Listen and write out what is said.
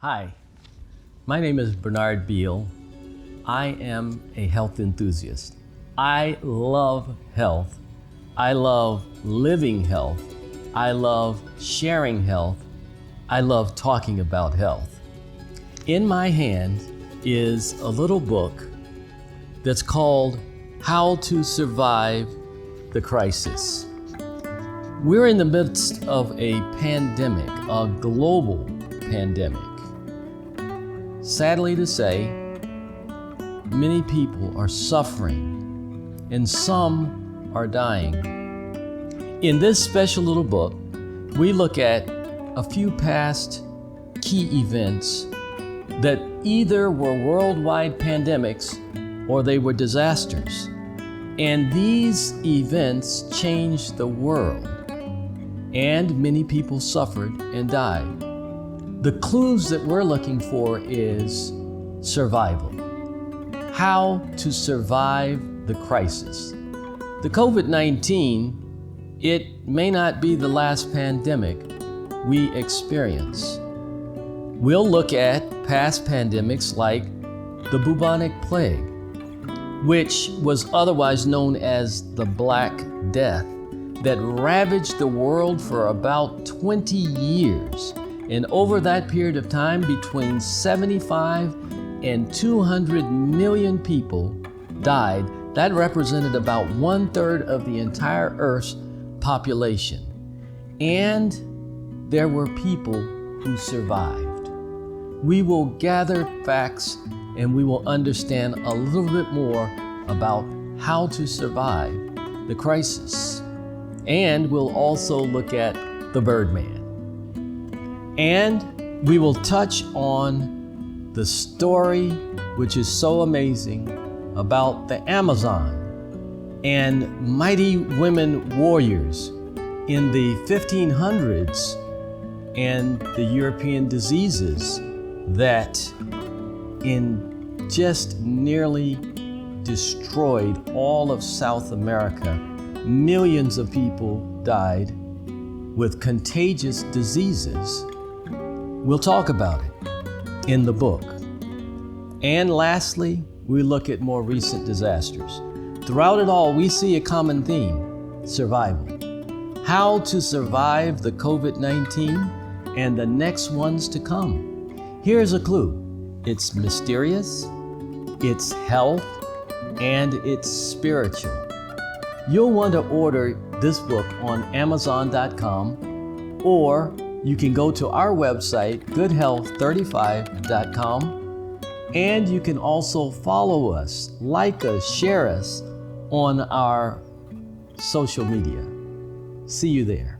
Hi, my name is Bernard Beale. I am a health enthusiast. I love health. I love living health. I love sharing health. I love talking about health. In my hand is a little book that's called How to Survive the Crisis. We're in the midst of a pandemic, a global pandemic. Sadly to say, many people are suffering and some are dying. In this special little book, we look at a few past key events that either were worldwide pandemics or they were disasters. And these events changed the world, and many people suffered and died. The clues that we're looking for is survival. How to survive the crisis. The COVID-19, it may not be the last pandemic we experience. We'll look at past pandemics like the Bubonic plague, which was otherwise known as the Black Death, that ravaged the world for about 20 years. And over that period of time, between 75 and 200 million people died. That represented about 1/3 of the entire Earth's population. And there were people who survived. We will gather facts and we will understand a little bit more about how to survive the crisis. And we'll also look at the Birdman. And we will touch on the story, which is so amazing, about the Amazon and mighty women warriors in the 1500s and the European diseases that in just nearly destroyed all of South America. Millions of people died with contagious diseases. We'll talk about it in the book. And lastly, we look at more recent disasters. Throughout it all, we see a common theme: survival. How to survive the COVID-19 and the next ones to come. Here's a clue. It's mysterious, it's health, and it's spiritual. You'll want to order this book on Amazon.com, or you can go to our website, goodhealth35.com, and you can also follow us, like us, share us on our social media. See you there.